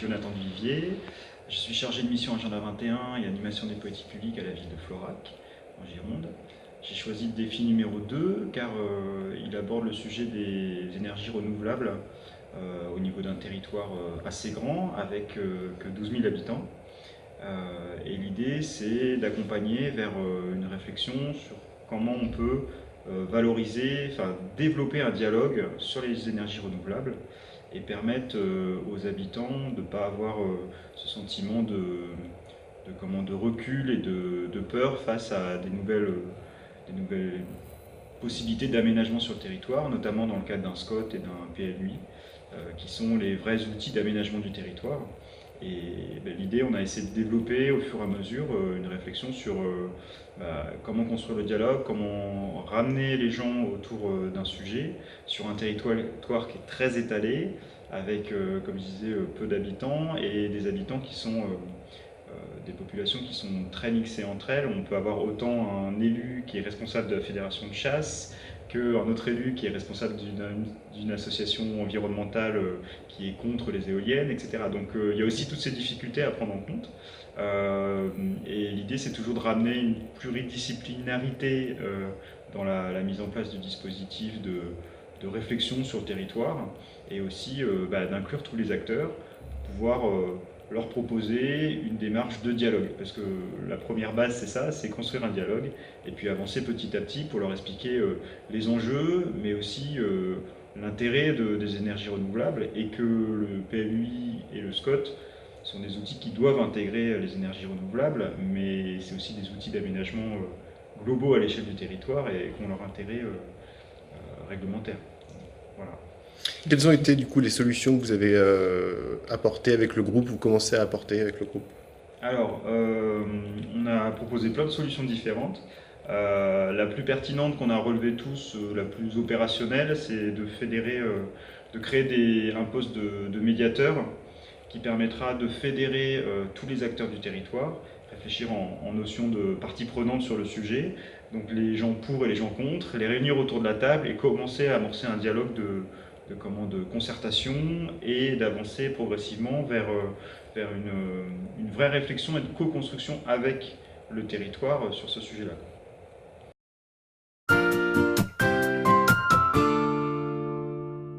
Jonathan Duvivier. Je suis chargé de mission Agenda 21 et animation des politiques publiques à la ville de Florac, en Gironde. J'ai choisi le défi numéro 2 car il aborde le sujet des énergies renouvelables au niveau d'un territoire assez grand avec que 12 000 habitants. Et l'idée, c'est d'accompagner vers une réflexion sur comment on peut valoriser, enfin développer un dialogue sur les énergies renouvelables et permettre aux habitants de ne pas avoir ce sentiment de recul et de peur face à des nouvelles possibilités d'aménagement sur le territoire, notamment dans le cadre d'un SCOT et d'un PLUI, qui sont les vrais outils d'aménagement du territoire. Et l'idée, on a essayé de développer au fur et à mesure une réflexion sur comment construire le dialogue, comment ramener les gens autour d'un sujet sur un territoire qui est très étalé, avec, comme je disais, peu d'habitants et des habitants qui sont des populations qui sont très mixées entre elles. On peut avoir autant un élu qui est responsable de la fédération de chasse qu'un autre élu qui est responsable d'une association environnementale qui est contre les éoliennes, etc. Donc il y a aussi toutes ces difficultés à prendre en compte. Et l'idée, c'est toujours de ramener une pluridisciplinarité dans la mise en place du dispositif de réflexion sur le territoire et aussi d'inclure tous les acteurs pour pouvoir leur proposer une démarche de dialogue. Parce que la première base, c'est ça, c'est construire un dialogue et puis avancer petit à petit pour leur expliquer les enjeux, mais aussi l'intérêt des énergies renouvelables et que le PLUI et le SCOT sont des outils qui doivent intégrer les énergies renouvelables, mais c'est aussi des outils d'aménagement globaux à l'échelle du territoire et qui ont leur intérêt réglementaire. Voilà. Quelles ont été du coup les solutions que vous avez apportées avec le groupe, vous commencez à apporter avec le groupe? Alors, on a proposé plein de solutions différentes. La plus pertinente qu'on a relevée tous, la plus opérationnelle, c'est de fédérer, de créer un poste de médiateur qui permettra de fédérer tous les acteurs du territoire, réfléchir en notion de partie prenante sur le sujet, donc les gens pour et les gens contre, les réunir autour de la table et commencer à amorcer un dialogue de concertation et d'avancer progressivement vers une vraie réflexion et de co-construction avec le territoire sur ce sujet-là.